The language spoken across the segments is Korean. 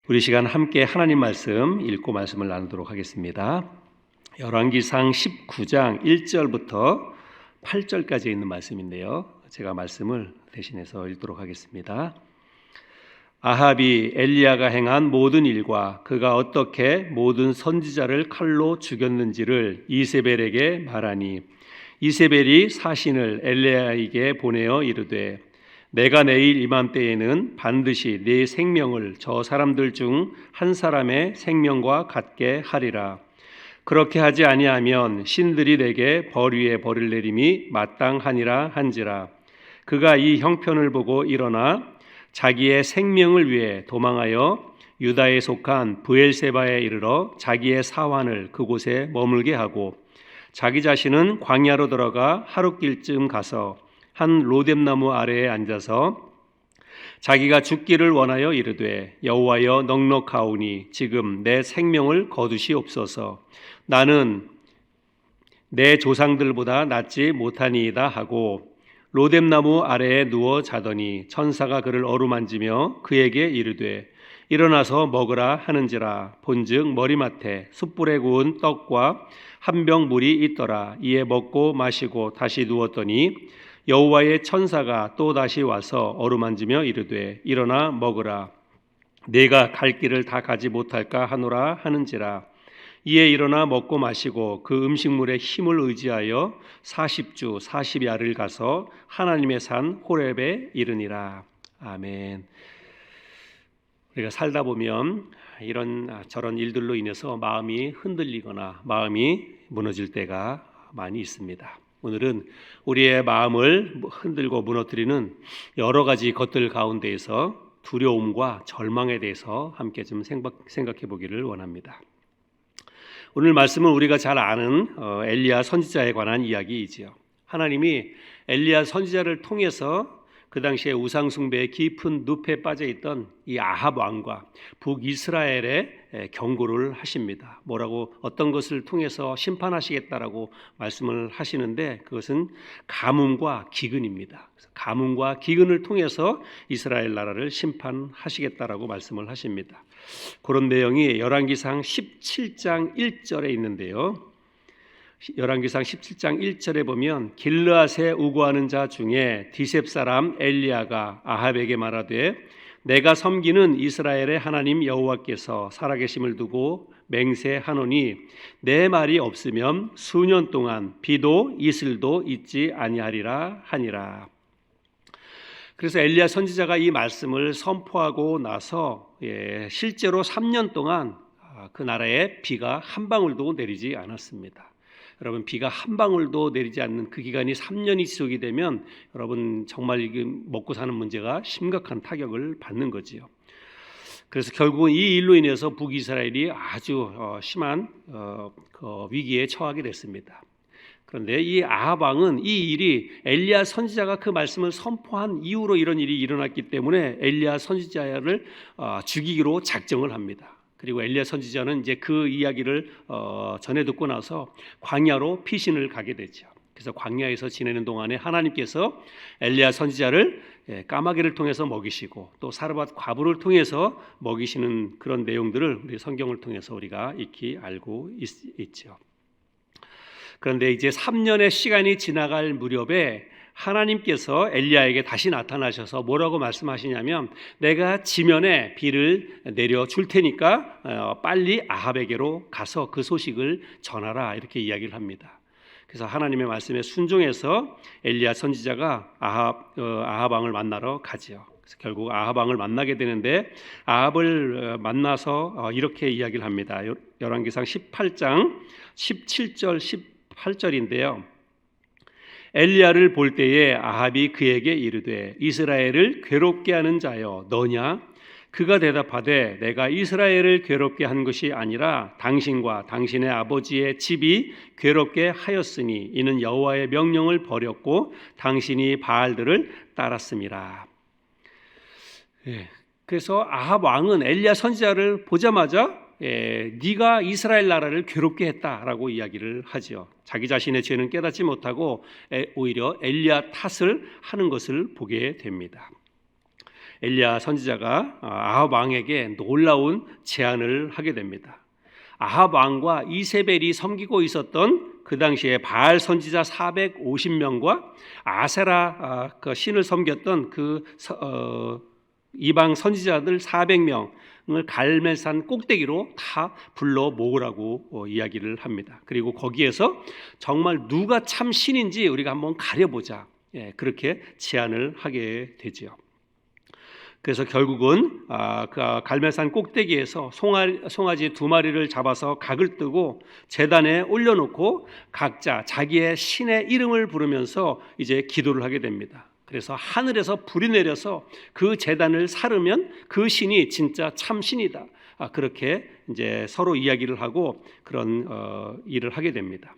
우리 시간 함께 하나님 말씀 읽고 말씀을 나누도록 하겠습니다. 열왕기상 19장 1절부터 8절까지 있는 말씀인데요. 제가 말씀을 대신해서 읽도록 하겠습니다. 아합이 엘리야가 행한 모든 일과 그가 어떻게 모든 선지자를 칼로 죽였는지를 이세벨에게 말하니 이세벨이 사신을 엘리야에게 보내어 이르되 내가 내일 이맘때에는 반드시 네 생명을 저 사람들 중 한 사람의 생명과 같게 하리라. 그렇게 하지 아니하면 신들이 내게 벌 위에 벌을 내림이 마땅하니라 한지라. 그가 이 형편을 보고 일어나 자기의 생명을 위해 도망하여 유다에 속한 브엘세바에 이르러 자기의 사환을 그곳에 머물게 하고 자기 자신은 광야로 들어가 하룻길쯤 가서 한 로뎀나무 아래에 앉아서 자기가 죽기를 원하여 이르되 여호와여 넉넉하오니 지금 내 생명을 거두시옵소서. 나는 내 조상들보다 낫지 못하니이다 하고 로뎀나무 아래에 누워 자더니 천사가 그를 어루만지며 그에게 이르되 일어나서 먹으라 하는지라. 본즉 머리맡에 숯불에 구운 떡과 한 병 물이 있더라. 이에 먹고 마시고 다시 누웠더니 여호와의 천사가 또 다시 와서 어루만지며 이르되 일어나 먹으라. 내가 갈 길을 다 가지 못할까 하노라 하는지라. 이에 일어나 먹고 마시고 그 음식물의 힘을 의지하여 40주 40야를 가서 하나님의 산 호렙에 이르니라. 아멘. 우리가 살다 보면 이런 저런 일들로 인해서 마음이 흔들리거나 마음이 무너질 때가 많이 있습니다. 오늘은 우리의 마음을 흔들고 무너뜨리는 여러 가지 것들 가운데에서 두려움과 절망에 대해서 함께 좀 생각해 보기를 원합니다. 오늘 말씀은 우리가 잘 아는 엘리야 선지자에 관한 이야기이지요. 하나님이 엘리야 선지자를 통해서 그 당시에 우상 숭배의 깊은 늪에 빠져 있던 이 아합 왕과 북이스라엘에 경고를 하십니다. 뭐라고 어떤 것을 통해서 심판하시겠다라고 말씀을 하시는데 그것은 가뭄과 기근입니다. 가뭄과 기근을 통해서 이스라엘 나라를 심판하시겠다라고 말씀을 하십니다. 그런 내용이 열왕기상 17장 1절에 있는데요. 열왕기상 17장 1절에 보면 길르앗에 우거하는 자 중에 디셉 사람 엘리야가 아합에게 말하되 내가 섬기는 이스라엘의 하나님 여호와께서 살아계심을 두고 맹세하노니 내 말이 없으면 수년 동안 비도 이슬도 있지 아니하리라 하니라. 그래서 엘리야 선지자가 이 말씀을 선포하고 나서 실제로 3년 동안 그 나라에 비가 한 방울도 내리지 않았습니다. 여러분, 비가 한 방울도 내리지 않는 그 기간이 3년이 지속이 되면 여러분 정말 이게 먹고 사는 문제가 심각한 타격을 받는 거지요. 그래서 결국은 이 일로 인해서 북이스라엘이 아주 심한 위기에 처하게 됐습니다. 그런데 이 아합 왕은 이 일이 엘리야 선지자가 그 말씀을 선포한 이후로 이런 일이 일어났기 때문에 엘리야 선지자를 죽이기로 작정을 합니다. 그리고 엘리야 선지자는 이제 그 이야기를 전해 듣고 나서 광야로 피신을 가게 되죠. 그래서 광야에서 지내는 동안에 하나님께서 엘리야 선지자를 까마귀를 통해서 먹이시고 또 사르밧 과부를 통해서 먹이시는 그런 내용들을 우리 성경을 통해서 우리가 익히 알고 있죠. 그런데 이제 3년의 시간이 지나갈 무렵에 하나님께서 엘리야에게 다시 나타나셔서 뭐라고 말씀하시냐면 내가 지면에 비를 내려줄 테니까 빨리 아합에게로 가서 그 소식을 전하라 이렇게 이야기를 합니다. 그래서 하나님의 말씀에 순종해서 엘리야 선지자가 아합 왕을 만나러 가지요. 그래서 결국 아합 왕을 만나게 되는데 아합을 만나서 이렇게 이야기를 합니다. 열왕기상 18장 17절 18절인데요. 엘리야를 볼 때에 아합이 그에게 이르되 이스라엘을 괴롭게 하는 자여 너냐? 그가 대답하되 내가 이스라엘을 괴롭게 한 것이 아니라 당신과 당신의 아버지의 집이 괴롭게 하였으니 이는 여호와의 명령을 버렸고 당신이 바알들을 따랐음이라. 그래서 아합 왕은 엘리야 선지자를 보자마자 네가 이스라엘 나라를 괴롭게 했다라고 이야기를 하죠. 자기 자신의 죄는 깨닫지 못하고 오히려 엘리야 탓을 하는 것을 보게 됩니다. 엘리야 선지자가 아합 왕에게 놀라운 제안을 하게 됩니다. 아합 왕과 이세벨이 섬기고 있었던 그 당시에 바알 선지자 450명과 아세라 그 신을 섬겼던 이방 선지자들 400명을 갈멜산 꼭대기로 다 불러 모으라고 이야기를 합니다. 그리고 거기에서 정말 누가 참 신인지 우리가 한번 가려보자. 그렇게 제안을 하게 되지요. 그래서 결국은 그 갈멜산 꼭대기에서 송아지 2마리를 잡아서 각을 뜨고 제단에 올려놓고 각자 자기의 신의 이름을 부르면서 이제 기도를 하게 됩니다. 그래서 하늘에서 불이 내려서 그 제단을 사르면 그 신이 진짜 참 신이다. 그렇게 이제 서로 이야기를 하고 그런 일을 하게 됩니다.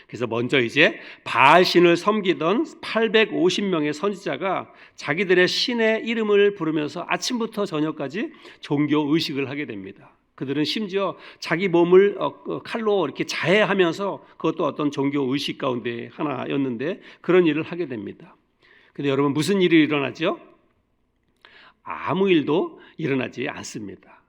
그래서 먼저 이제 바알 신을 섬기던 850명의 선지자가 자기들의 신의 이름을 부르면서 아침부터 저녁까지 종교 의식을 하게 됩니다. 그들은 심지어 자기 몸을 칼로 이렇게 자해하면서 그것도 어떤 종교 의식 가운데 하나였는데 그런 일을 하게 됩니다. 근데 여러분 무슨 일이 일어나죠? 아무 일도 일어나지 않습니다.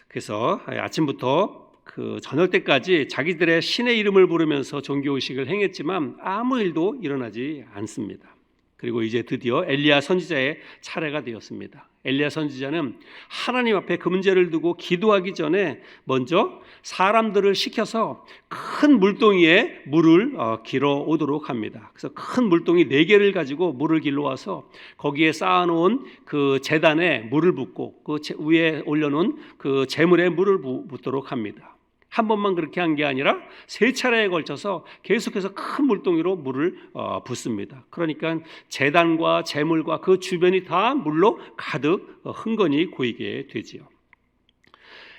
그래서 아침부터 그 저녁 때까지 자기들의 신의 이름을 부르면서 종교의식을 행했지만 아무 일도 일어나지 않습니다. 그리고 이제 드디어 엘리야 선지자의 차례가 되었습니다. 엘리야 선지자는 하나님 앞에 그 문제를 두고 기도하기 전에 먼저 사람들을 시켜서 큰 물동이에 물을 길어 오도록 합니다. 그래서 큰 물동이 4개를 가지고 물을 길러 와서 거기에 쌓아놓은 그 제단에 물을 붓고 그 위에 올려놓은 그 제물에 물을 붓도록 합니다. 한 번만 그렇게 한 게 아니라 3차례에 걸쳐서 계속해서 큰 물동이로 물을 붓습니다. 그러니까 제단과 제물과 그 주변이 다 물로 가득 흥건히 고이게 되지요.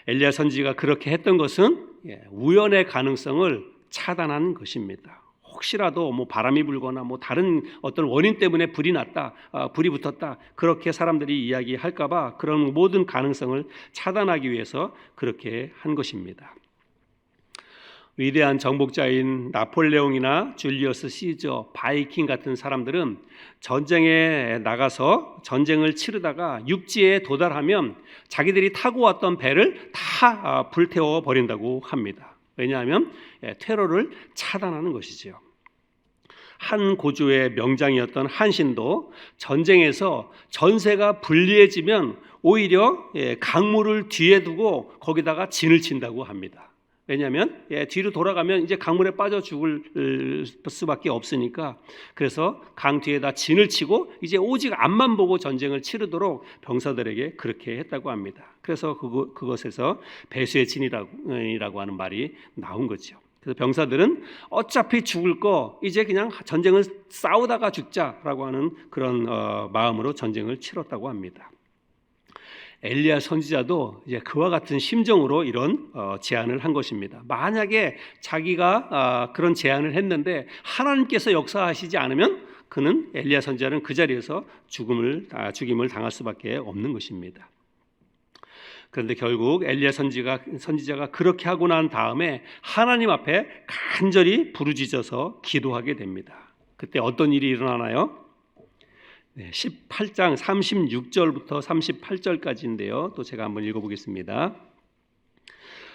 엘리야 선지자가 그렇게 했던 것은 우연의 가능성을 차단한 것입니다. 혹시라도 바람이 불거나 다른 어떤 원인 때문에 불이 났다, 불이 붙었다 그렇게 사람들이 이야기할까봐 그런 모든 가능성을 차단하기 위해서 그렇게 한 것입니다. 위대한 정복자인 나폴레옹이나 줄리어스 시저, 바이킹 같은 사람들은 전쟁에 나가서 전쟁을 치르다가 육지에 도달하면 자기들이 타고 왔던 배를 다 불태워 버린다고 합니다. 왜냐하면 테러를 차단하는 것이지요. 한 고조의 명장이었던 한신도 전쟁에서 전세가 불리해지면 오히려 강물을 뒤에 두고 거기다가 진을 친다고 합니다. 왜냐하면 뒤로 돌아가면 이제 강물에 빠져 죽을 수밖에 없으니까 그래서 강 뒤에다 진을 치고 이제 오직 앞만 보고 전쟁을 치르도록 병사들에게 그렇게 했다고 합니다. 그래서 그것에서 배수의 진이라고 하는 말이 나온 거죠. 그래서 병사들은 어차피 죽을 거 이제 그냥 전쟁을 싸우다가 죽자라고 하는 그런 마음으로 전쟁을 치렀다고 합니다. 엘리야 선지자도 이제 그와 같은 심정으로 이런 제안을 한 것입니다. 만약에 자기가 그런 제안을 했는데 하나님께서 역사하시지 않으면 그는 엘리야 선지자는 그 자리에서 죽임을 당할 수밖에 없는 것입니다. 그런데 결국 엘리야 선지자가 그렇게 하고 난 다음에 하나님 앞에 간절히 부르짖어서 기도하게 됩니다. 그때 어떤 일이 일어나나요? 18장 36절부터 38절까지인데요. 또 제가 한번 읽어보겠습니다.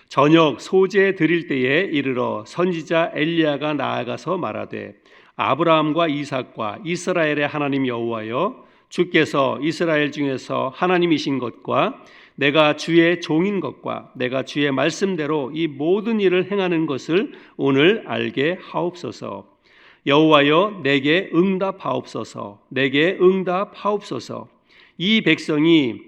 저녁 소제 드릴 때에 이르러 선지자 엘리야가 나아가서 말하되 아브라함과 이삭과 이스라엘의 하나님 여호와여 주께서 이스라엘 중에서 하나님이신 것과 내가 주의 종인 것과 내가 주의 말씀대로 이 모든 일을 행하는 것을 오늘 알게 하옵소서. 여호와여 내게 응답하옵소서. 내게 응답하옵소서. 이 백성이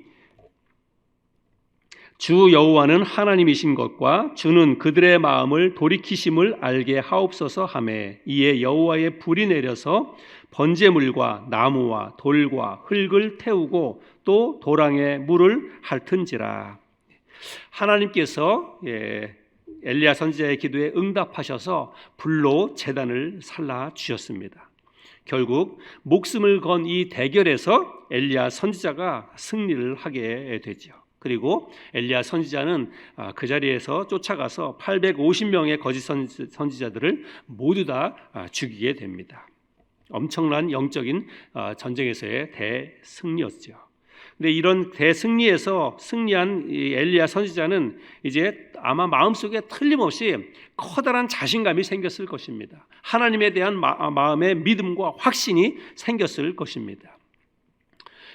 주 여호와는 하나님이신 것과 주는 그들의 마음을 돌이키심을 알게 하옵소서 하매 이에 여호와의 불이 내려서 번제물과 나무와 돌과 흙을 태우고 또 도랑에 물을 핥은지라. 하나님께서 엘리야 선지자의 기도에 응답하셔서 불로 제단을 살라 주셨습니다. 결국 목숨을 건 이 대결에서 엘리야 선지자가 승리를 하게 되죠. 그리고 엘리야 선지자는 그 자리에서 쫓아가서 850명의 거짓 선지자들을 모두 다 죽이게 됩니다. 엄청난 영적인 전쟁에서의 대승리였죠. 근데 이런 대승리에서 승리한 이 엘리야 선지자는 이제 아마 마음속에 틀림없이 커다란 자신감이 생겼을 것입니다. 하나님에 대한 마음의 믿음과 확신이 생겼을 것입니다.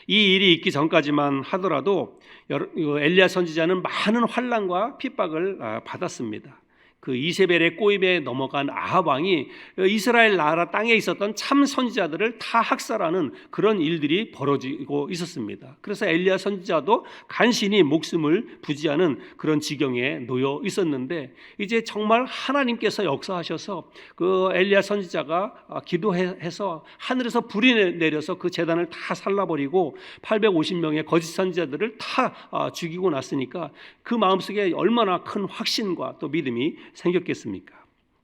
이 일이 있기 전까지만 하더라도 엘리야 선지자는 많은 환난과 핍박을 받았습니다. 그 이세벨의 꼬임에 넘어간 아합 왕이 이스라엘 나라 땅에 있었던 참 선지자들을 다 학살하는 그런 일들이 벌어지고 있었습니다. 그래서 엘리야 선지자도 간신히 목숨을 부지하는 그런 지경에 놓여 있었는데, 이제 정말 하나님께서 역사하셔서 그 엘리야 선지자가 기도해서 하늘에서 불이 내려서 그 제단을 다 살라버리고 850명의 거짓 선지자들을 다 죽이고 났으니까 그 마음속에 얼마나 큰 확신과 또 믿음이 생겼겠습니까?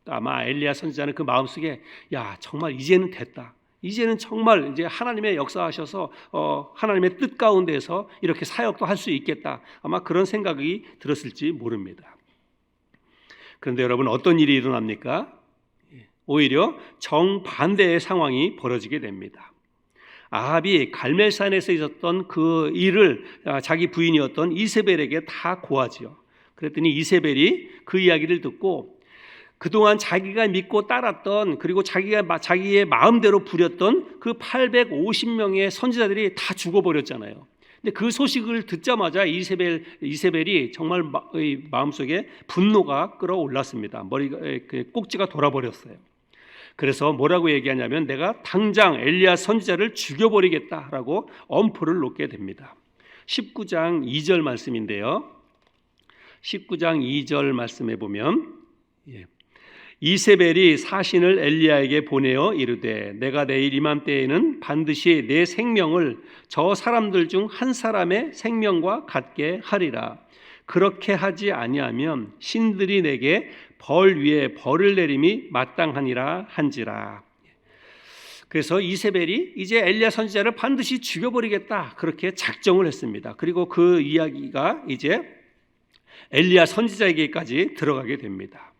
아마 엘리야 선지자는 그 마음속에 정말 이제는 됐다. 이제는 정말 이제 하나님의 역사하셔서 하나님의 뜻 가운데서 이렇게 사역도 할 수 있겠다. 아마 그런 생각이 들었을지 모릅니다. 그런데 여러분, 어떤 일이 일어납니까? 오히려 정반대의 상황이 벌어지게 됩니다. 아합이 갈멜산에서 있었던 그 일을 자기 부인이었던 이세벨에게 다 고하지요. 그랬더니 이세벨이 그 이야기를 듣고 그동안 자기가 믿고 따랐던, 그리고 자기의 마음대로 부렸던 그 850명의 선지자들이 다 죽어버렸잖아요. 근데 그 소식을 듣자마자 이세벨이 정말 마음속에 분노가 끌어올랐습니다. 머리가 꼭지가 돌아버렸어요. 그래서 뭐라고 얘기하냐면 내가 당장 엘리야 선지자를 죽여버리겠다라고 엄포를 놓게 됩니다. 19장 2절 말씀인데요. 19장 2절 말씀에 보면 이세벨이 사신을 엘리야에게 보내어 이르되 내가 내일 이맘때에는 반드시 내 생명을 저 사람들 중 한 사람의 생명과 같게 하리라. 그렇게 하지 아니하면 신들이 내게 벌 위에 벌을 내림이 마땅하니라 한지라. 그래서 이세벨이 이제 엘리야 선지자를 반드시 죽여버리겠다, 그렇게 작정을 했습니다. 그리고 그 이야기가 이제 엘리야 선지자에게까지 들어가게 됩니다.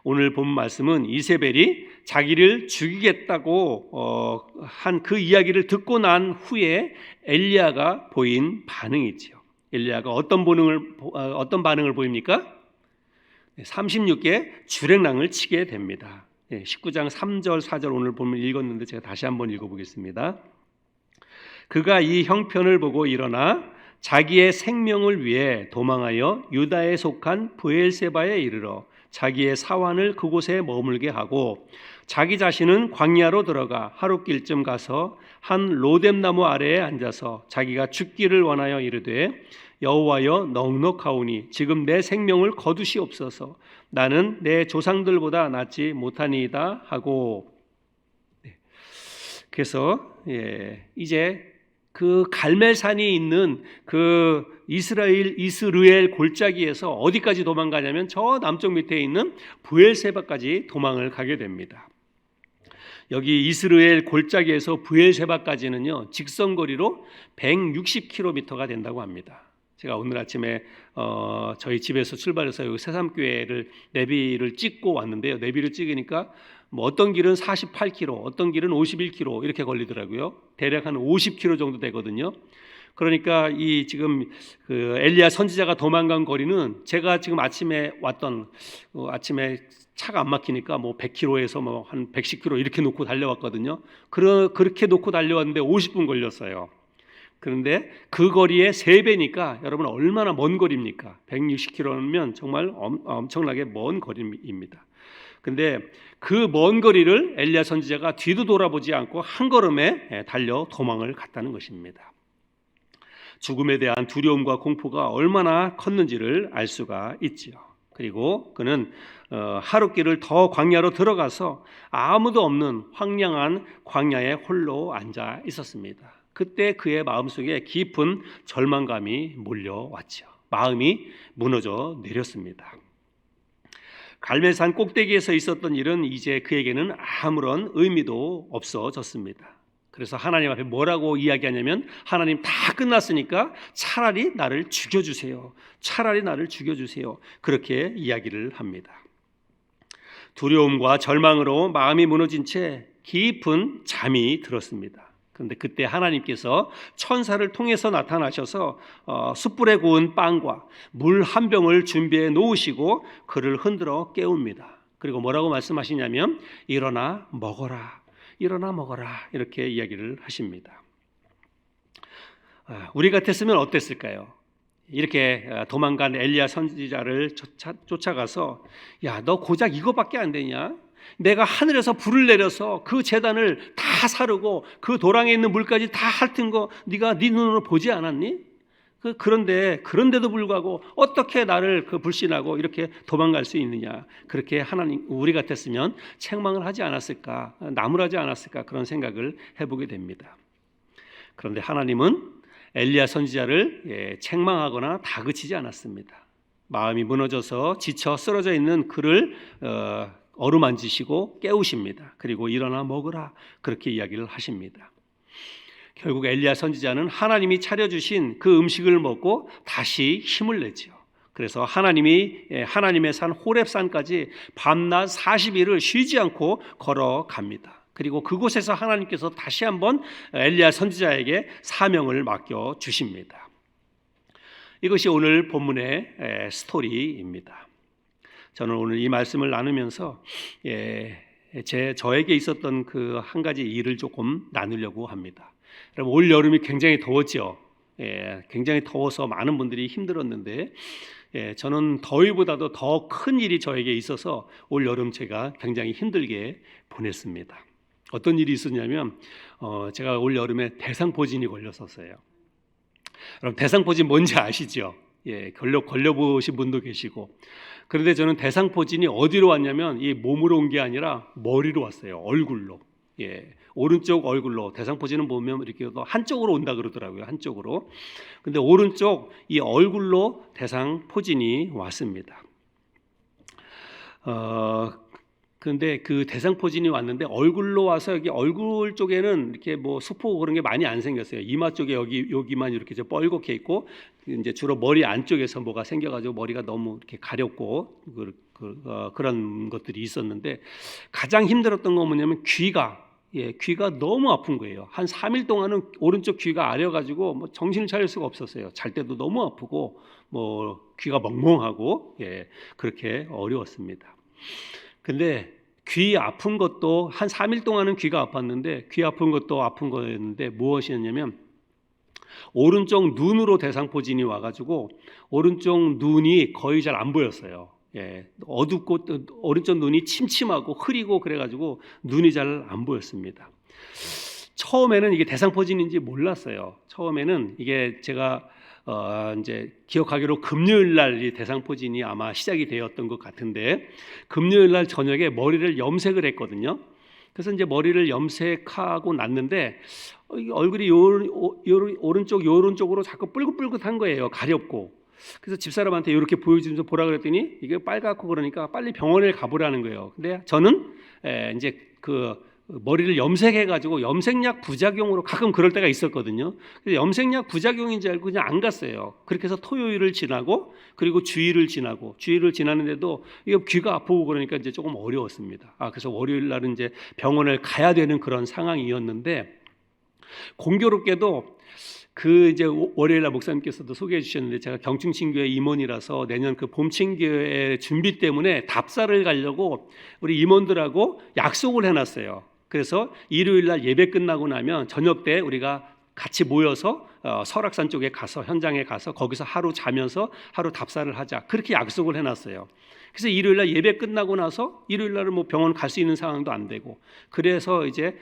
오늘 본 말씀은 이세벨이 자기를 죽이겠다고 한 그 이야기를 듣고 난 후에 엘리야가 보인 반응이지요. 엘리야가 어떤 반응을 보입니까? 36개 주랭랑을 치게 됩니다. 19장 3절 4절 오늘 보면 읽었는데 제가 다시 한번 읽어보겠습니다. 그가 이 형편을 보고 일어나 자기의 생명을 위해 도망하여 유다에 속한 브엘세바에 이르러 자기의 사환을 그곳에 머물게 하고 자기 자신은 광야로 들어가 하룻길쯤 가서 한 로뎀나무 아래에 앉아서 자기가 죽기를 원하여 이르되 여호와여 넉넉하오니 지금 내 생명을 거두시옵소서. 나는 내 조상들보다 낫지 못하니이다 하고. 그래서 이제 그 갈멜산이 있는 그 이스르엘 골짜기에서 어디까지 도망가냐면 저 남쪽 밑에 있는 브엘세바까지 도망을 가게 됩니다. 여기 이스라엘 골짜기에서 브엘세바까지는요 직선거리로 160km가 된다고 합니다. 제가 오늘 아침에 저희 집에서 출발해서 여기 새삼교회를 내비를 찍고 왔는데요. 내비를 찍으니까 뭐 어떤 길은 48km, 어떤 길은 51km 이렇게 걸리더라고요. 대략 한 50km 정도 되거든요. 그러니까 이 지금 그 엘리야 선지자가 도망간 거리는 제가 지금 아침에 왔던 아침에 차가 안 막히니까 뭐 100km에서 뭐 한 110km 이렇게 놓고 달려왔거든요. 그렇게 놓고 달려왔는데 50분 걸렸어요. 그런데 그 거리의 3배니까 여러분 얼마나 먼 거리입니까? 160km면 정말 엄청나게 먼 거리입니다. 근데 그 먼 거리를 엘리야 선지자가 뒤도 돌아보지 않고 한 걸음에 달려 도망을 갔다는 것입니다. 죽음에 대한 두려움과 공포가 얼마나 컸는지를 알 수가 있지요. 그리고 그는 하룻길을 더 광야로 들어가서 아무도 없는 황량한 광야에 홀로 앉아 있었습니다. 그때 그의 마음속에 깊은 절망감이 몰려왔죠. 마음이 무너져 내렸습니다. 갈멜산 꼭대기에서 있었던 일은 이제 그에게는 아무런 의미도 없어졌습니다. 그래서 하나님 앞에 뭐라고 이야기하냐면 하나님 다 끝났으니까 차라리 나를 죽여주세요. 차라리 나를 죽여주세요. 그렇게 이야기를 합니다. 두려움과 절망으로 마음이 무너진 채 깊은 잠이 들었습니다. 그런데 그때 하나님께서 천사를 통해서 나타나셔서 숯불에 구운 빵과 물 한 병을 준비해 놓으시고 그를 흔들어 깨웁니다. 그리고 뭐라고 말씀하시냐면 일어나 먹어라, 일어나 먹어라, 이렇게 이야기를 하십니다. 우리 같았으면 어땠을까요? 이렇게 도망간 엘리야 선지자를 쫓아가서 야, 너 고작 이거밖에 안 되냐? 내가 하늘에서 불을 내려서 그 제단을 다 사르고 그 도랑에 있는 물까지 다 핥은 거 네가 네 눈으로 보지 않았니? 그런데도 불구하고 어떻게 나를 불신하고 이렇게 도망갈 수 있느냐? 그렇게 하나님, 우리 같았으면 책망을 하지 않았을까, 나무라지 않았을까, 그런 생각을 해보게 됩니다. 그런데 하나님은 엘리야 선지자를 책망하거나 다그치지 않았습니다. 마음이 무너져서 지쳐 쓰러져 있는 그를 어루만지시고 깨우십니다. 그리고 일어나 먹으라, 그렇게 이야기를 하십니다. 결국 엘리야 선지자는 하나님이 차려주신 그 음식을 먹고 다시 힘을 내지요. 그래서 하나님의 산 호렙산까지 밤낮 40일을 쉬지 않고 걸어갑니다. 그리고 그곳에서 하나님께서 다시 한번 엘리야 선지자에게 사명을 맡겨 주십니다. 이것이 오늘 본문의 스토리입니다. 저는 오늘 이 말씀을 나누면서 저에게 있었던 그 한 가지 일을 조금 나누려고 합니다. 여러분, 올 여름이 굉장히 더웠죠. 굉장히 더워서 많은 분들이 힘들었는데 저는 더위보다도 더 큰 일이 저에게 있어서 올 여름 제가 굉장히 힘들게 보냈습니다. 어떤 일이 있었냐면 제가 올 여름에 대상포진이 걸렸었어요. 여러분, 대상포진 뭔지 아시죠? 걸려보신 분도 계시고. 그런데 저는 대상포진이 어디로 왔냐면 이 몸으로 온 게 아니라 머리로 왔어요. 얼굴로. 오른쪽 얼굴로. 대상포진은 보면 이렇게 한쪽으로 온다 그러더라고요. 한쪽으로. 근데 오른쪽 이 얼굴로 대상포진이 왔습니다. 그런데 그 대상포진이 왔는데 얼굴로 와서 여기 얼굴 쪽에는 이렇게 뭐 수포 그런 게 많이 안 생겼어요. 이마 쪽에 여기만 이렇게 뻘겋게 있고 이제 주로 머리 안쪽에서 뭐가 생겨가지고 머리가 너무 이렇게 가렵고 그런 것들이 있었는데 가장 힘들었던 건 뭐냐면 귀가 너무 아픈 거예요. 한 3일 동안은 오른쪽 귀가 아려가지고 뭐 정신을 차릴 수가 없었어요. 잘 때도 너무 아프고 뭐 귀가 멍멍하고 그렇게 어려웠습니다. 근데 귀 아픈 것도 한 3일 동안은 귀가 아팠는데 귀 아픈 것도 아픈 거였는데 무엇이었냐면 오른쪽 눈으로 대상포진이 와가지고 오른쪽 눈이 거의 잘 안 보였어요. 어둡고 오른쪽 눈이 침침하고 흐리고 그래가지고 눈이 잘 안 보였습니다. 처음에는 이게 대상포진인지 몰랐어요. 처음에는 이게 제가 이제 기억하기로 금요일 날 이 대상포진이 아마 시작이 되었던 것 같은데 금요일 날 저녁에 머리를 염색을 했거든요. 그래서 이제 머리를 염색하고 났는데 얼굴이 오른쪽으로 자꾸 뿔긋뿔긋한 거예요. 가렵고. 그래서 집사람한테 이렇게 보여주면서 보라 그랬더니 이게 빨갛고 그러니까 빨리 병원에 가보라는 거예요. 근데 저는 이제 그 머리를 염색해가지고 염색약 부작용으로 가끔 그럴 때가 있었거든요. 그래서 염색약 부작용인지 알고 그냥 안 갔어요. 그렇게 해서 토요일을 지나고 그리고 주일을 지나는데도 이거 귀가 아프고 그러니까 이제 조금 어려웠습니다. 그래서 월요일 날은 이제 병원을 가야 되는 그런 상황이었는데 공교롭게도 그 이제 월요일 날 목사님께서도 소개해 주셨는데 제가 경충신교회 임원이라서 내년 그 봄신교회 준비 때문에 답사를 가려고 우리 임원들하고 약속을 해놨어요. 그래서 일요일 날 예배 끝나고 나면 저녁 때 우리가 같이 모여서 설악산 쪽에 가서 현장에 가서 거기서 하루 자면서 하루 답사를 하자 그렇게 약속을 해놨어요. 그래서 일요일 날 예배 끝나고 나서 일요일 날은 뭐 병원 갈 수 있는 상황도 안 되고 그래서 이제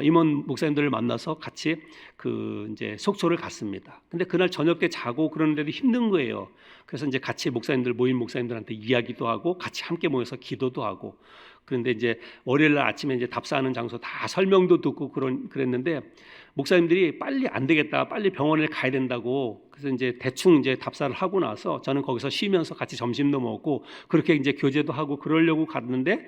임원 목사님들을 만나서 같이 그 이제 속초를 갔습니다. 근데 그날 저녁 때 자고 그러는데도 힘든 거예요. 그래서 이제 같이 모임 목사님들한테 이야기도 하고 같이 함께 모여서 기도도 하고 그런데 이제 월요일 날 아침에 이제 답사하는 장소 다 설명도 듣고 그랬는데 목사님들이 빨리 안 되겠다, 빨리 병원에 가야 된다고 그래서 이제 대충 이제 답사를 하고 나서 저는 거기서 쉬면서 같이 점심도 먹고 그렇게 이제 교제도 하고 그러려고 갔는데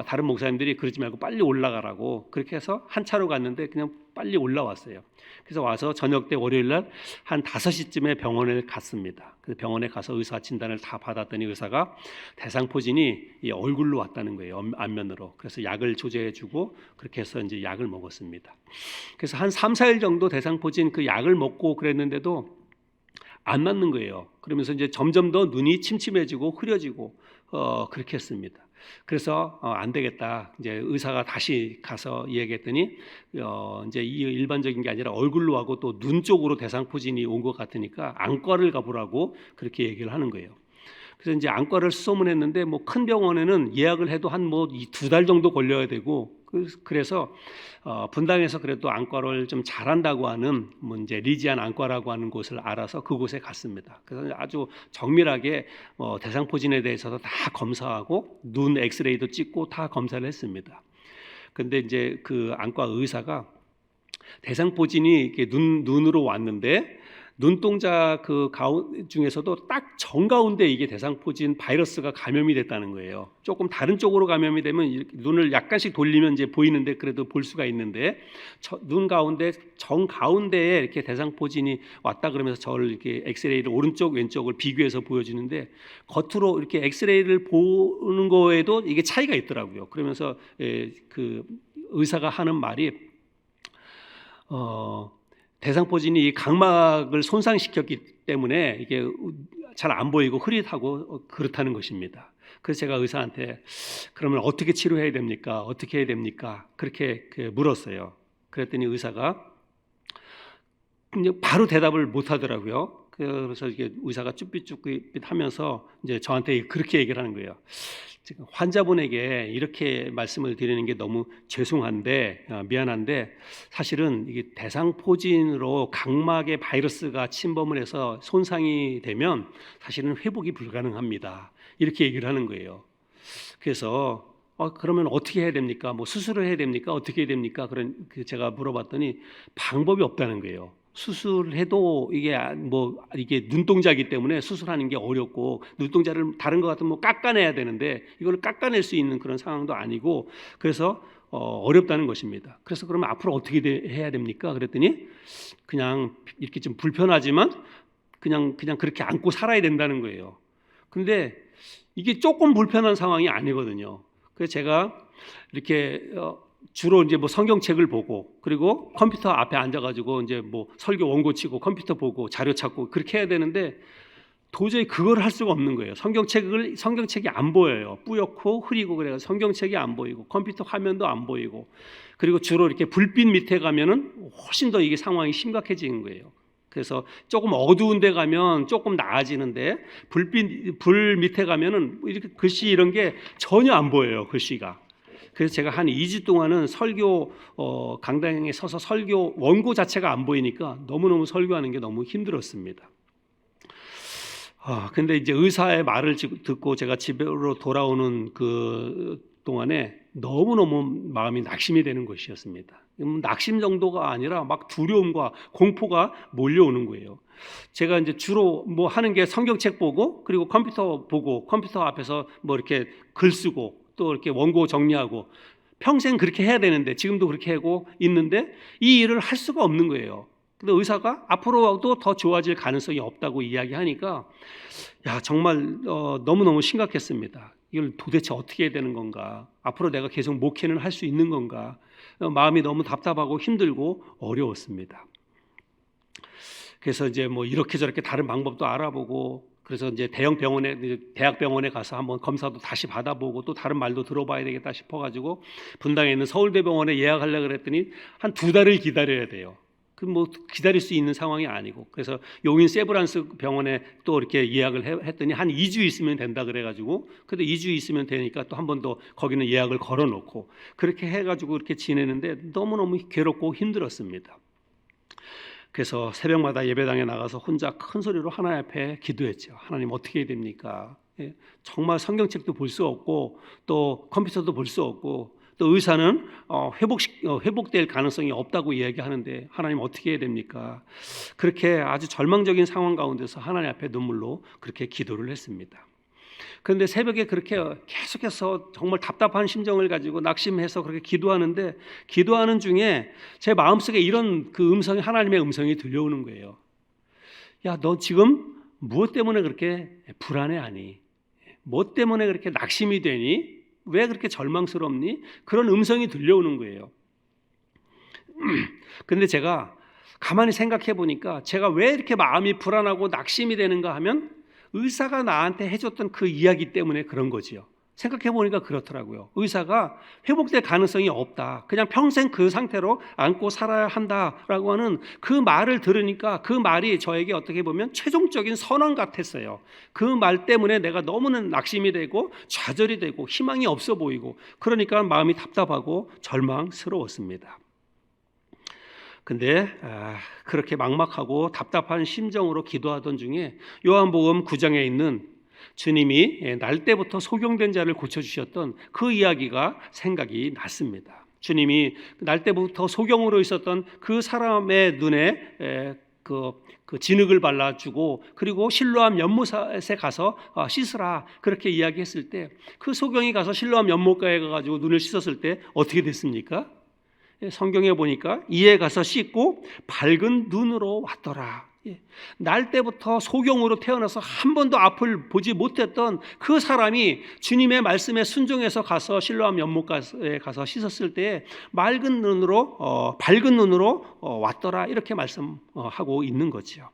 다른 목사님들이 그러지 말고 빨리 올라가라고 그렇게 해서 한 차로 갔는데 그냥 빨리 올라왔어요. 그래서 와서 저녁 때 월요일 날 한 5시쯤에 병원에 갔습니다. 그래서 병원에 가서 의사 진단을 다 받았더니 의사가 대상포진이 이 얼굴로 왔다는 거예요. 안면으로. 그래서 약을 조제해주고 그렇게 해서 이제 약을 먹었습니다. 그래서 한 3, 4일 정도 대상포진 그 약을 먹고 그랬는데도 안 낫는 거예요. 그러면서 이제 점점 더 눈이 침침해지고 흐려지고 그렇게 했습니다. 그래서 안 되겠다. 이제 의사가 다시 가서 이야기했더니 이제 이 일반적인 게 아니라 얼굴로 하고 또 눈 쪽으로 대상포진이 온 것 같으니까 안과를 가보라고 그렇게 얘기를 하는 거예요. 그래서 이제 안과를 수소문했는데 뭐 큰 병원에는 예약을 해도 한 뭐 2달 정도 걸려야 되고 그래서 분당에서 그래도 안과를 좀 잘한다고 하는 뭐 이제 리지안 안과라고 하는 곳을 알아서 그곳에 갔습니다. 그래서 아주 정밀하게 대상포진에 대해서도 다 검사하고 눈 엑스레이도 찍고 다 검사를 했습니다. 근데 이제 그 안과 의사가 대상포진이 이렇게 눈으로 왔는데 눈동자 그 가운 중에서도 딱 정가운데 이게 대상포진 바이러스가 감염이 됐다는 거예요. 조금 다른 쪽으로 감염이 되면 눈을 약간씩 돌리면 이제 보이는데 그래도 볼 수가 있는데 눈 가운데 정가운데에 이렇게 대상포진이 왔다 그러면서 저를 이렇게 엑스레이를 오른쪽 왼쪽을 비교해서 보여주는데 겉으로 이렇게 엑스레이를 보는 거에도 이게 차이가 있더라고요. 그러면서 그 의사가 하는 말이 대상포진이 이 각막을 손상시켰기 때문에 이게 잘 안 보이고 흐릿하고 그렇다는 것입니다. 그래서 제가 의사한테 그러면 어떻게 치료해야 됩니까? 어떻게 해야 됩니까? 그렇게 물었어요. 그랬더니 의사가 바로 대답을 못 하더라고요. 그래서 이게 의사가 쭈삣쭈삣하면서 이제 저한테 그렇게 얘기를 하는 거예요. 지금 환자분에게 이렇게 말씀을 드리는 게 너무 죄송한데 미안한데 사실은 이게 대상포진으로 각막에 바이러스가 침범을 해서 손상이 되면 사실은 회복이 불가능합니다. 이렇게 얘기를 하는 거예요. 그래서 그러면 어떻게 해야 됩니까? 뭐 수술을 해야 됩니까? 어떻게 해야 됩니까? 제가 물어봤더니 방법이 없다는 거예요. 수술해도 이게 눈동자이기 때문에 수술하는 게 어렵고 눈동자를 다른 것 같으면 뭐 깎아내야 되는데 이걸 깎아낼 수 있는 그런 상황도 아니고 그래서 어렵다는 것입니다. 그래서 그러면 앞으로 어떻게 해야 됩니까? 그랬더니 그냥 이렇게 좀 불편하지만 그냥 그렇게 안고 살아야 된다는 거예요. 근데 이게 조금 불편한 상황이 아니거든요. 그래서 제가 이렇게 주로 이제 뭐 성경책을 보고 그리고 컴퓨터 앞에 앉아가지고 이제 뭐 설교 원고 치고 컴퓨터 보고 자료 찾고 그렇게 해야 되는데 도저히 그걸 할 수가 없는 거예요. 성경책이 안 보여요. 뿌옇고 흐리고 그래서 성경책이 안 보이고 컴퓨터 화면도 안 보이고 그리고 주로 이렇게 불빛 밑에 가면은 훨씬 더 이게 상황이 심각해지는 거예요. 그래서 조금 어두운 데 가면 조금 나아지는데 불 밑에 가면은 이렇게 글씨 이런 게 전혀 안 보여요. 글씨가. 그래서 제가 한 2주 동안은 설교 강당에 서서 설교 원고 자체가 안 보이니까 너무너무 설교하는 게 너무 힘들었습니다. 근데 이제 의사의 말을 듣고 제가 집으로 돌아오는 그 동안에 너무너무 마음이 낙심이 되는 것이었습니다. 낙심 정도가 아니라 막 두려움과 공포가 몰려오는 거예요. 제가 이제 주로 뭐 하는 게 성경책 보고 그리고 컴퓨터 보고 컴퓨터 앞에서 뭐 이렇게 글 쓰고 또 이렇게 원고 정리하고 평생 그렇게 해야 되는데 지금도 그렇게 하고 있는데 이 일을 할 수가 없는 거예요. 근데 의사가 앞으로도 더 좋아질 가능성이 없다고 이야기하니까 정말 너무너무 심각했습니다. 이걸 도대체 어떻게 해야 되는 건가? 앞으로 내가 계속 목회는 할 수 있는 건가? 마음이 너무 답답하고 힘들고 어려웠습니다. 그래서 이제 뭐 이렇게 저렇게 다른 방법도 알아보고 그래서 이제 대학 병원에 가서 한번 검사도 다시 받아보고 또 다른 말도 들어봐야 되겠다 싶어가지고 분당에 있는 서울대병원에 예약하려고 그랬더니 한 2달을 기다려야 돼요. 뭐 기다릴 수 있는 상황이 아니고 그래서 용인 세브란스 병원에 또 이렇게 예약을 했더니 한 2주 있으면 된다 그래가지고 근데 2주 있으면 되니까 또 한 번 더 거기는 예약을 걸어놓고 그렇게 해가지고 이렇게 지내는데 너무너무 괴롭고 힘들었습니다. 그래서 새벽마다 예배당에 나가서 혼자 큰 소리로 하나님 앞에 기도했죠. 하나님 어떻게 해야 됩니까? 정말 성경책도 볼 수 없고 또 컴퓨터도 볼 수 없고 또 의사는 회복될 가능성이 없다고 이야기하는데 하나님 어떻게 해야 됩니까? 그렇게 아주 절망적인 상황 가운데서 하나님 앞에 눈물로 그렇게 기도를 했습니다. 그런데 새벽에 그렇게 계속해서 정말 답답한 심정을 가지고 낙심해서 그렇게 기도하는데, 기도하는 중에 제 마음속에 이런 그 음성이, 하나님의 음성이 들려오는 거예요. 야, 너 지금 무엇 때문에 그렇게 불안해하니? 뭐 때문에 그렇게 낙심이 되니? 왜 그렇게 절망스럽니? 그런 음성이 들려오는 거예요. 근데 제가 가만히 생각해 보니까 제가 왜 이렇게 마음이 불안하고 낙심이 되는가 하면 의사가 나한테 해줬던 그 이야기 때문에 그런 거지요. 생각해 보니까 그렇더라고요. 의사가 회복될 가능성이 없다, 그냥 평생 그 상태로 안고 살아야 한다라고 하는 그 말을 들으니까 그 말이 저에게 어떻게 보면 최종적인 선언 같았어요. 그 말 때문에 내가 너무나 낙심이 되고 좌절이 되고 희망이 없어 보이고, 그러니까 마음이 답답하고 절망스러웠습니다. 근데 그렇게 막막하고 답답한 심정으로 기도하던 중에 요한복음 9장에 있는 주님이 날 때부터 소경된 자를 고쳐주셨던 그 이야기가 생각이 났습니다. 주님이 날 때부터 소경으로 있었던 그 사람의 눈에 그 진흙을 발라주고, 그리고 실로암 연못에 가서 씻으라 그렇게 이야기했을 때, 그 소경이 가서 실로암 연못가에 가가지고 눈을 씻었을 때 어떻게 됐습니까? 성경에 보니까 이에 가서 씻고 밝은 눈으로 왔더라. 날 때부터 소경으로 태어나서 한 번도 앞을 보지 못했던 그 사람이 주님의 말씀에 순종해서 가서 실로암 연못가에 가서 씻었을 때 밝은 눈으로 왔더라, 이렇게 말씀하고 있는 거지요.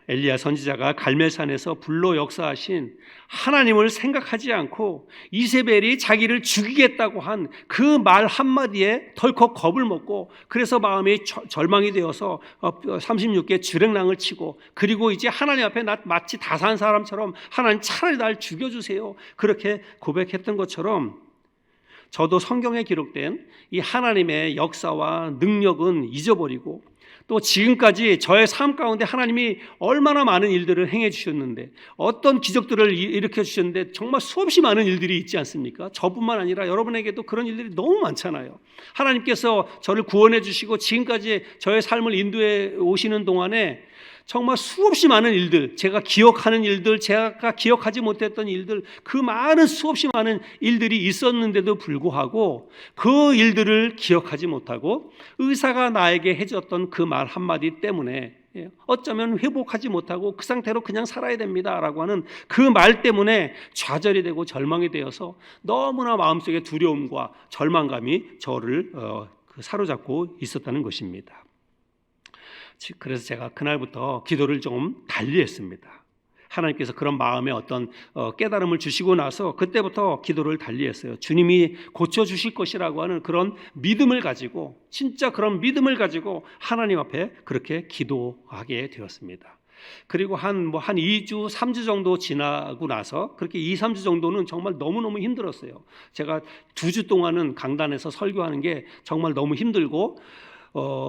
엘리야 선지자가 갈멜산에서 불로 역사하신 하나님을 생각하지 않고 이세벨이 자기를 죽이겠다고 한 그 말 한마디에 덜컥 겁을 먹고, 그래서 마음이 절망이 되어서 36개 주랭랑을 치고, 그리고 이제 하나님 앞에 나 마치 다 산 사람처럼 하나님 차라리 날 죽여주세요 그렇게 고백했던 것처럼, 저도 성경에 기록된 이 하나님의 역사와 능력은 잊어버리고, 또 지금까지 저의 삶 가운데 하나님이 얼마나 많은 일들을 행해 주셨는데, 어떤 기적들을 일으켜 주셨는데, 정말 수없이 많은 일들이 있지 않습니까? 저뿐만 아니라 여러분에게도 그런 일들이 너무 많잖아요. 하나님께서 저를 구원해 주시고 지금까지 저의 삶을 인도해 오시는 동안에 정말 수없이 많은 일들, 제가 기억하는 일들, 제가 기억하지 못했던 일들, 그 많은 수없이 많은 일들이 있었는데도 불구하고 그 일들을 기억하지 못하고 의사가 나에게 해줬던 그 말 한마디 때문에 어쩌면 회복하지 못하고 그 상태로 그냥 살아야 됩니다라고 하는 그 말 때문에 좌절이 되고 절망이 되어서 너무나 마음속에 두려움과 절망감이 저를 사로잡고 있었다는 것입니다. 그래서 제가 그날부터 기도를 좀 달리했습니다. 하나님께서 그런 마음에 어떤 깨달음을 주시고 나서 그때부터 기도를 달리했어요. 주님이 고쳐주실 것이라고 하는 그런 믿음을 가지고, 진짜 그런 믿음을 가지고 하나님 앞에 그렇게 기도하게 되었습니다. 그리고 한 2주, 3주 정도 지나고 나서, 그렇게 2, 3주 정도는 정말 너무너무 힘들었어요. 제가 2주 동안은 강단에서 설교하는 게 정말 너무 힘들고,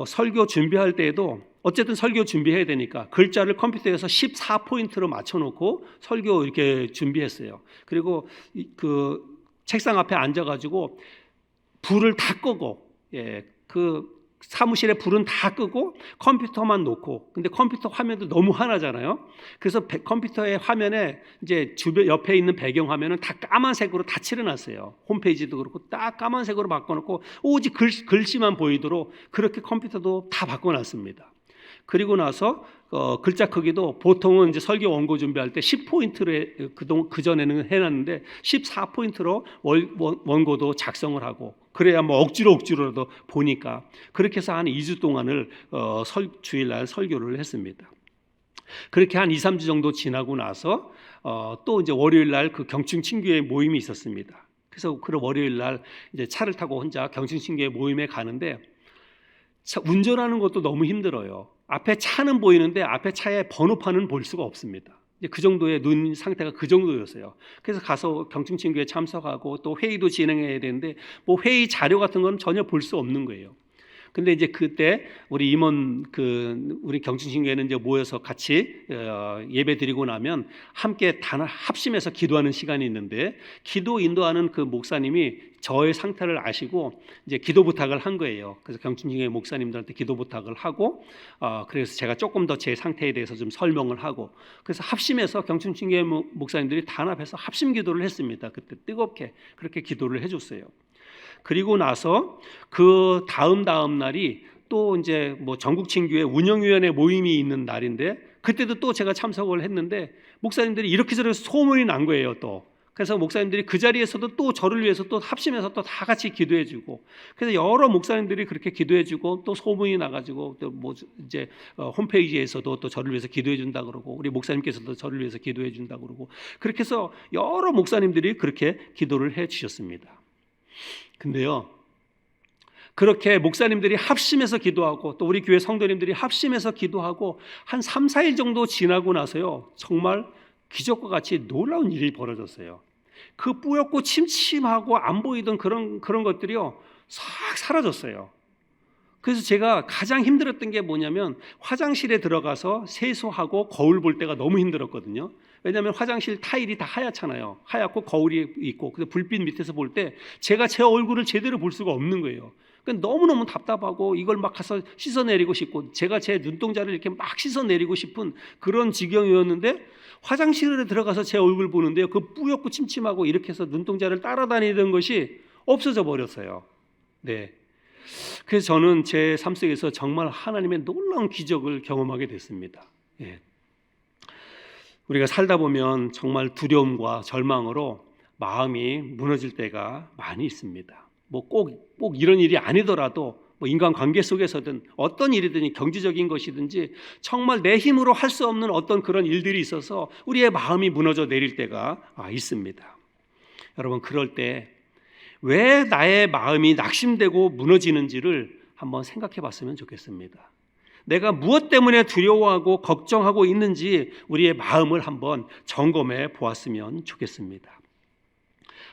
설교 준비할 때에도 어쨌든 설교 준비해야 되니까 글자를 컴퓨터에서 14포인트로 맞춰놓고 설교 이렇게 준비했어요. 그리고 그 책상 앞에 앉아가지고 불을 다 끄고, 그 사무실에 불은 다 끄고 컴퓨터만 놓고, 근데 컴퓨터 화면도 너무 환하잖아요. 그래서 컴퓨터의 화면에 이제 주변 옆에 있는 배경 화면은 다 까만색으로 다 칠해놨어요. 홈페이지도 그렇고 딱 까만색으로 바꿔놓고 오직 글씨만 보이도록 그렇게 컴퓨터도 다 바꿔놨습니다. 그리고 나서 글자 크기도 보통은 이제 설교 원고 준비할 때 10포인트로 그 전에는 해놨는데 14포인트로 원고도 작성을 하고, 그래야 뭐 억지로라도 보니까, 그렇게 해서 한 2주 동안을 주일날 설교를 했습니다. 그렇게 한 2, 3주 정도 지나고 나서 또 이제 월요일날 그 경충 친교회 모임이 있었습니다. 그래서 그 월요일날 이제 차를 타고 혼자 경충 친교회 모임에 가는데, 운전하는 것도 너무 힘들어요. 앞에 차는 보이는데 앞에 차의 번호판은 볼 수가 없습니다. 그 정도의 눈 상태가 그 정도였어요. 그래서 가서 경충친교에 참석하고 또 회의도 진행해야 되는데 뭐 회의 자료 같은 건 전혀 볼 수 없는 거예요. 근데 이제 그때 우리 임원 우리 경춘신교회는 이제 모여서 같이 예배 드리고 나면 함께 합심해서 기도하는 시간이 있는데, 기도 인도하는 그 목사님이 저의 상태를 아시고 이제 기도 부탁을 한 거예요. 그래서 경춘신교회 목사님들한테 기도 부탁을 하고, 그래서 제가 조금 더 제 상태에 대해서 좀 설명을 하고, 그래서 합심해서 경춘신교회 목사님들이 단합해서 합심 기도를 했습니다. 그때 뜨겁게 그렇게 기도를 해줬어요. 그리고 나서 그 다음 날이 또 이제 뭐 전국친교회 운영위원회 모임이 있는 날인데, 그때도 또 제가 참석을 했는데 목사님들이 이렇게 저렇게 소문이 난 거예요. 또 그래서 목사님들이 그 자리에서도 또 저를 위해서 또 합심해서 또 다 같이 기도해주고, 그래서 여러 목사님들이 그렇게 기도해주고 또 소문이 나가지고 또 뭐 이제 홈페이지에서도 또 저를 위해서 기도해준다 그러고, 우리 목사님께서도 저를 위해서 기도해준다 그러고, 그렇게 해서 여러 목사님들이 그렇게 기도를 해주셨습니다. 근데요, 그렇게 목사님들이 합심해서 기도하고 또 우리 교회 성도님들이 합심해서 기도하고 한 3, 4일 정도 지나고 나서요, 정말 기적과 같이 놀라운 일이 벌어졌어요. 그 뿌옇고 침침하고 안 보이던 그런 것들이요, 싹 사라졌어요. 그래서 제가 가장 힘들었던 게 뭐냐면, 화장실에 들어가서 세수하고 거울 볼 때가 너무 힘들었거든요. 왜냐하면 화장실 타일이 다 하얗잖아요. 하얗고 거울이 있고, 그래서 불빛 밑에서 볼 때 제가 제 얼굴을 제대로 볼 수가 없는 거예요. 그러니까 너무너무 답답하고 이걸 막 가서 씻어내리고 싶고, 제가 제 눈동자를 이렇게 막 씻어내리고 싶은 그런 지경이었는데, 화장실에 들어가서 제 얼굴 보는데요, 그 뿌옇고 침침하고 이렇게 해서 눈동자를 따라다니던 것이 없어져 버렸어요. 네. 그래서 저는 제 삶 속에서 정말 하나님의 놀라운 기적을 경험하게 됐습니다. 예. 우리가 살다 보면 정말 두려움과 절망으로 마음이 무너질 때가 많이 있습니다. 뭐 꼭 이런 일이 아니더라도 뭐 인간관계 속에서든 어떤 일이든 경제적인 것이든지 정말 내 힘으로 할 수 없는 어떤 그런 일들이 있어서 우리의 마음이 무너져 내릴 때가 있습니다. 여러분, 그럴 때 왜 나의 마음이 낙심되고 무너지는지를 한번 생각해 봤으면 좋겠습니다. 내가 무엇 때문에 두려워하고 걱정하고 있는지 우리의 마음을 한번 점검해 보았으면 좋겠습니다.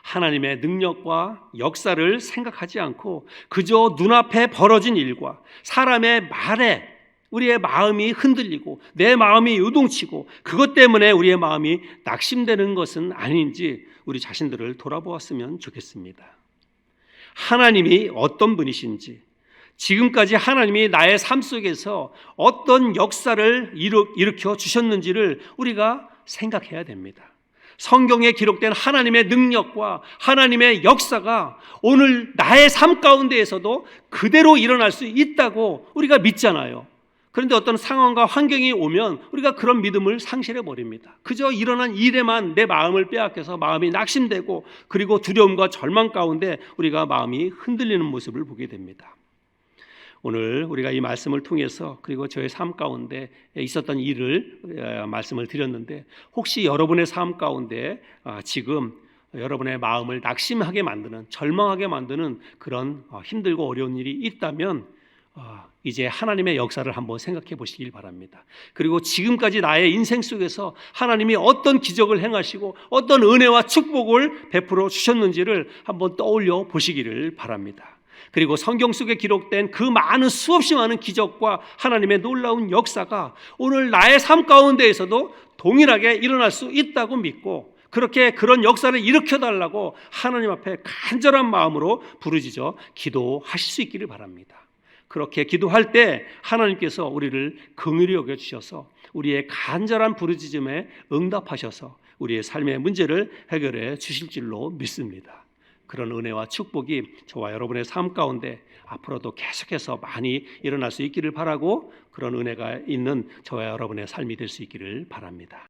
하나님의 능력과 역사를 생각하지 않고 그저 눈앞에 벌어진 일과 사람의 말에 우리의 마음이 흔들리고 내 마음이 요동치고, 그것 때문에 우리의 마음이 낙심되는 것은 아닌지 우리 자신들을 돌아보았으면 좋겠습니다. 하나님이 어떤 분이신지, 지금까지 하나님이 나의 삶 속에서 어떤 역사를 일으켜 주셨는지를 우리가 생각해야 됩니다. 성경에 기록된 하나님의 능력과 하나님의 역사가 오늘 나의 삶 가운데에서도 그대로 일어날 수 있다고 우리가 믿잖아요. 그런데 어떤 상황과 환경이 오면 우리가 그런 믿음을 상실해 버립니다. 그저 일어난 일에만 내 마음을 빼앗겨서 마음이 낙심되고, 그리고 두려움과 절망 가운데 우리가 마음이 흔들리는 모습을 보게 됩니다. 오늘 우리가 이 말씀을 통해서, 그리고 저의 삶 가운데 있었던 일을 말씀을 드렸는데, 혹시 여러분의 삶 가운데 지금 여러분의 마음을 낙심하게 만드는, 절망하게 만드는 그런 힘들고 어려운 일이 있다면 이제 하나님의 역사를 한번 생각해 보시길 바랍니다. 그리고 지금까지 나의 인생 속에서 하나님이 어떤 기적을 행하시고 어떤 은혜와 축복을 베풀어 주셨는지를 한번 떠올려 보시기를 바랍니다. 그리고 성경 속에 기록된 그 많은, 수없이 많은 기적과 하나님의 놀라운 역사가 오늘 나의 삶 가운데에서도 동일하게 일어날 수 있다고 믿고, 그렇게 그런 역사를 일으켜달라고 하나님 앞에 간절한 마음으로 부르짖어 기도하실 수 있기를 바랍니다. 그렇게 기도할 때 하나님께서 우리를 긍휼히 여겨주셔서 우리의 간절한 부르짖음에 응답하셔서 우리의 삶의 문제를 해결해 주실 줄로 믿습니다. 그런 은혜와 축복이 저와 여러분의 삶 가운데 앞으로도 계속해서 많이 일어날 수 있기를 바라고, 그런 은혜가 있는 저와 여러분의 삶이 될 수 있기를 바랍니다.